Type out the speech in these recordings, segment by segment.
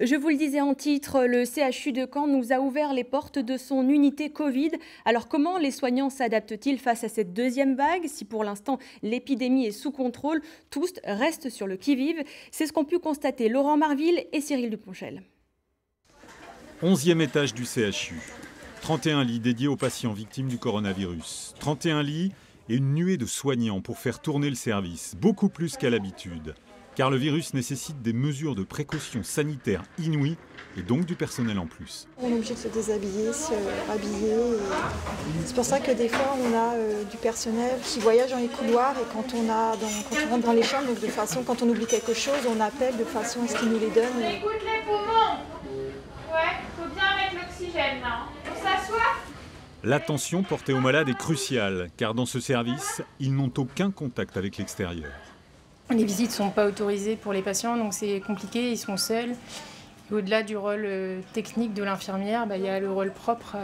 Je vous le disais en titre, le CHU de Caen nous a ouvert les portes de son unité Covid. Alors comment les soignants s'adaptent-ils face à cette deuxième vague? Si pour l'instant l'épidémie est sous contrôle, tous restent sur le qui-vive. C'est ce qu'ont pu constater Laurent Marville et Cyril Duponchel. 11e étage du CHU. 31 lits dédiés aux patients victimes du coronavirus. 31 lits et une nuée de soignants pour faire tourner le service, beaucoup plus qu'à l'habitude. Car le virus nécessite des mesures de précaution sanitaire inouïes et donc du personnel en plus. On est obligé de se déshabiller, se rhabiller. C'est pour ça que des fois on a du personnel qui voyage dans les couloirs et quand on rentre dans les chambres, donc de façon, quand on oublie quelque chose, on appelle de façon à ce qu'ils nous les donnent. On écoute les poumons. Ouais, faut bien mettre l'oxygène là. On s'assoit. L'attention portée aux malades est cruciale, car dans ce service, ils n'ont aucun contact avec l'extérieur. Les visites ne sont pas autorisées pour les patients, donc c'est compliqué, ils sont seuls. Et au-delà du rôle technique de l'infirmière, il y a le rôle propre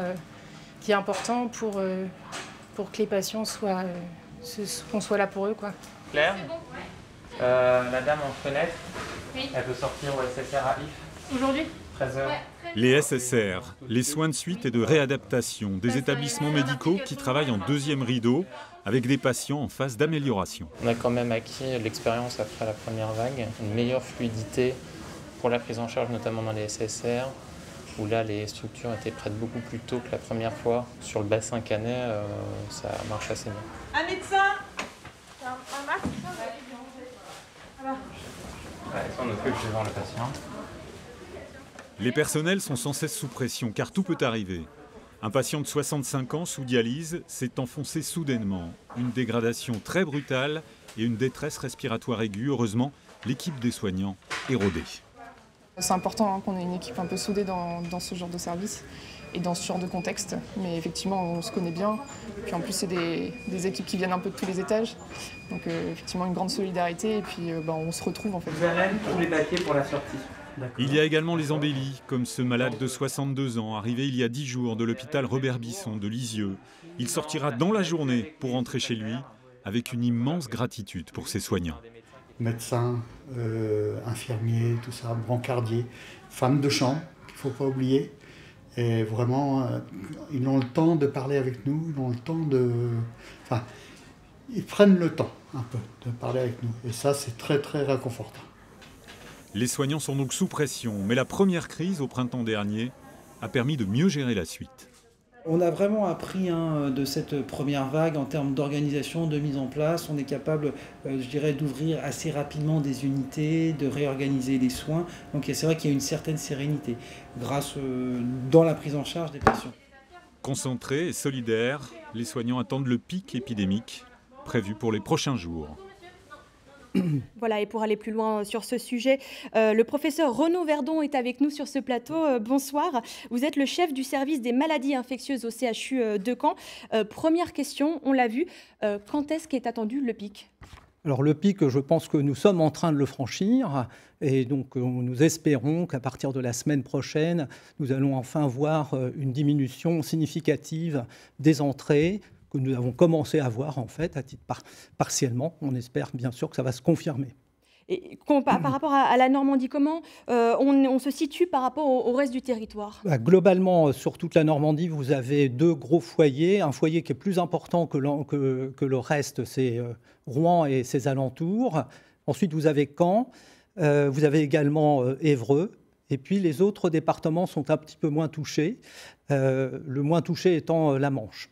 qui est important pour que les patients qu'on soit là pour eux, quoi. Claire, la dame en fenêtre, oui. Elle peut sortir au SSR à IF. Aujourd'hui 13h. Les SSR, les soins de suite et de réadaptation, des établissements médicaux qui travaillent en deuxième rideau avec des patients en phase d'amélioration. On a quand même acquis l'expérience après la première vague, une meilleure fluidité pour la prise en charge, notamment dans les SSR, où là les structures étaient prêtes beaucoup plus tôt que la première fois. Sur le bassin canet, ça marche assez bien. Un médecin. Un masque. Ouais, ça, on occupe devant le patient. Les personnels sont sans cesse sous pression, car tout peut arriver. Un patient de 65 ans sous dialyse s'est enfoncé soudainement. Une dégradation très brutale et une détresse respiratoire aiguë. Heureusement, l'équipe des soignants est rodée. C'est important qu'on ait une équipe un peu soudée dans ce genre de service et dans ce genre de contexte. Mais effectivement, on se connaît bien. Puis en plus, c'est des équipes qui viennent un peu de tous les étages. Donc effectivement, une grande solidarité et puis on se retrouve en fait. Vous avez tous les papiers pour la sortie. Il y a également les embellis, comme ce malade de 62 ans, arrivé il y a 10 jours de l'hôpital Robert-Bisson de Lisieux. Il sortira dans la journée pour rentrer chez lui, avec une immense gratitude pour ses soignants. Médecins, infirmiers, tout ça, brancardiers, femmes de chambre, qu'il ne faut pas oublier. Et vraiment, ils ont le temps de parler avec nous, ils ont le temps de... Enfin, ils prennent le temps un peu de parler avec nous. Et ça, c'est très, très réconfortant. Les soignants sont donc sous pression, mais la première crise au printemps dernier a permis de mieux gérer la suite. On a vraiment appris de cette première vague en termes d'organisation, de mise en place. On est capable, d'ouvrir assez rapidement des unités, de réorganiser les soins. Donc c'est vrai qu'il y a une certaine sérénité grâce dans la prise en charge des patients. Concentrés et solidaires, les soignants attendent le pic épidémique prévu pour les prochains jours. Voilà, et pour aller plus loin sur ce sujet, le professeur Renaud Verdon est avec nous sur ce plateau. Bonsoir. Vous êtes le chef du service des maladies infectieuses au CHU de Caen. Première question, on l'a vu, quand est-ce qu'est attendu le pic ? Alors le pic, je pense que nous sommes en train de le franchir et donc nous espérons qu'à partir de la semaine prochaine, nous allons enfin voir une diminution significative des entrées que nous avons commencé à voir en fait, à titre partiellement. On espère bien sûr que ça va se confirmer. Et par rapport à la Normandie, comment on se situe par rapport au reste du territoire ? Globalement, sur toute la Normandie, vous avez deux gros foyers. Un foyer qui est plus important que le reste, c'est Rouen et ses alentours. Ensuite, vous avez Caen. Vous avez également Évreux. Et puis, les autres départements sont un petit peu moins touchés. Le moins touché étant la Manche.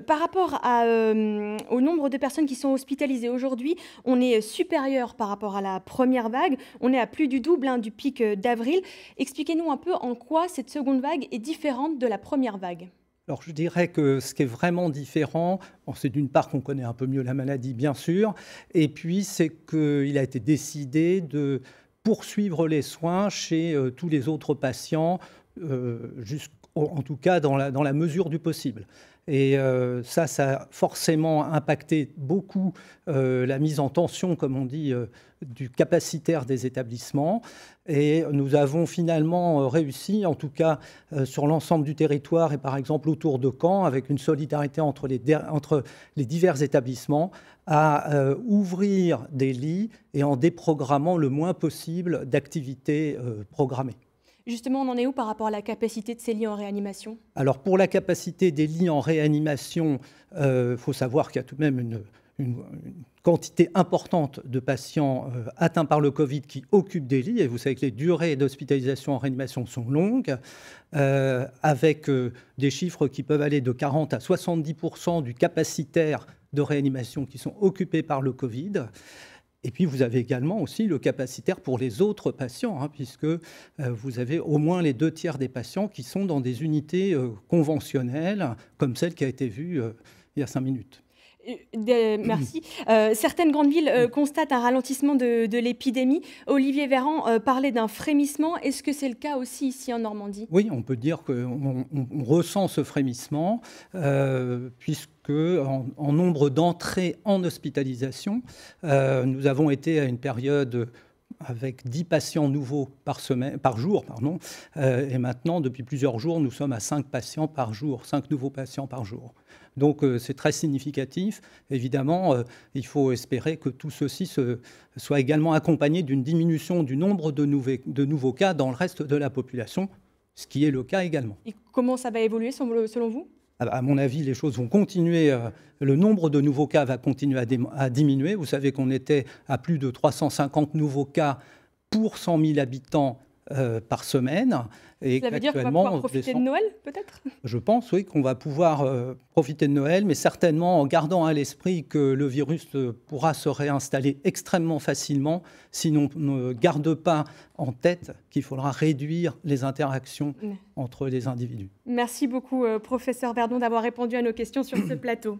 Par rapport au nombre de personnes qui sont hospitalisées aujourd'hui, on est supérieur par rapport à la première vague. On est à plus du double du pic d'avril. Expliquez-nous un peu en quoi cette seconde vague est différente de la première vague. Alors je dirais que ce qui est vraiment différent, c'est d'une part qu'on connaît un peu mieux la maladie, bien sûr, et puis c'est qu'il a été décidé de poursuivre les soins chez tous les autres patients en tout cas dans la mesure du possible. Et ça a forcément impacté beaucoup la mise en tension, comme on dit, du capacitaire des établissements. Et nous avons finalement réussi, en tout cas sur l'ensemble du territoire et par exemple autour de Caen, avec une solidarité entre les divers établissements, à ouvrir des lits et en déprogrammant le moins possible d'activités programmées. Justement, on en est où par rapport à la capacité de ces lits en réanimation? Alors, pour la capacité des lits en réanimation, faut savoir qu'il y a tout de même une quantité importante de patients atteints par le Covid qui occupent des lits. Et vous savez que les durées d'hospitalisation en réanimation sont longues, avec des chiffres qui peuvent aller de 40 à 70% du capacitaire de réanimation qui sont occupés par le Covid. Et puis, vous avez également aussi le capacitaire pour les autres patients, puisque vous avez au moins les 2/3 des patients qui sont dans des unités conventionnelles, comme celle qui a été vue il y a 5 minutes. Merci. Certaines grandes villes constatent un ralentissement de l'épidémie. Olivier Véran parlait d'un frémissement. Est-ce que c'est le cas aussi ici en Normandie? Oui, on peut dire qu'on ressent ce frémissement, puisque en nombre d'entrées en hospitalisation, nous avons été à une période avec 10 patients nouveaux par jour. Et maintenant, depuis plusieurs jours, nous sommes à 5 patients par jour, 5 nouveaux patients par jour. Donc c'est très significatif. Évidemment, il faut espérer que tout ceci soit également accompagné d'une diminution du nombre de nouveaux cas dans le reste de la population, ce qui est le cas également. Et comment ça va évoluer selon vous? À mon avis, les choses vont continuer. Le nombre de nouveaux cas va continuer à diminuer. Vous savez qu'on était à plus de 350 nouveaux cas pour 100 000 habitants par semaine. Et ça veut dire qu'on va pouvoir profiter de Noël, peut-être? Je pense, oui, qu'on va pouvoir profiter de Noël, mais certainement en gardant à l'esprit que le virus pourra se réinstaller extrêmement facilement si l'on ne garde pas en tête qu'il faudra réduire les interactions entre les individus. Merci beaucoup, professeur Verdon, d'avoir répondu à nos questions sur ce plateau.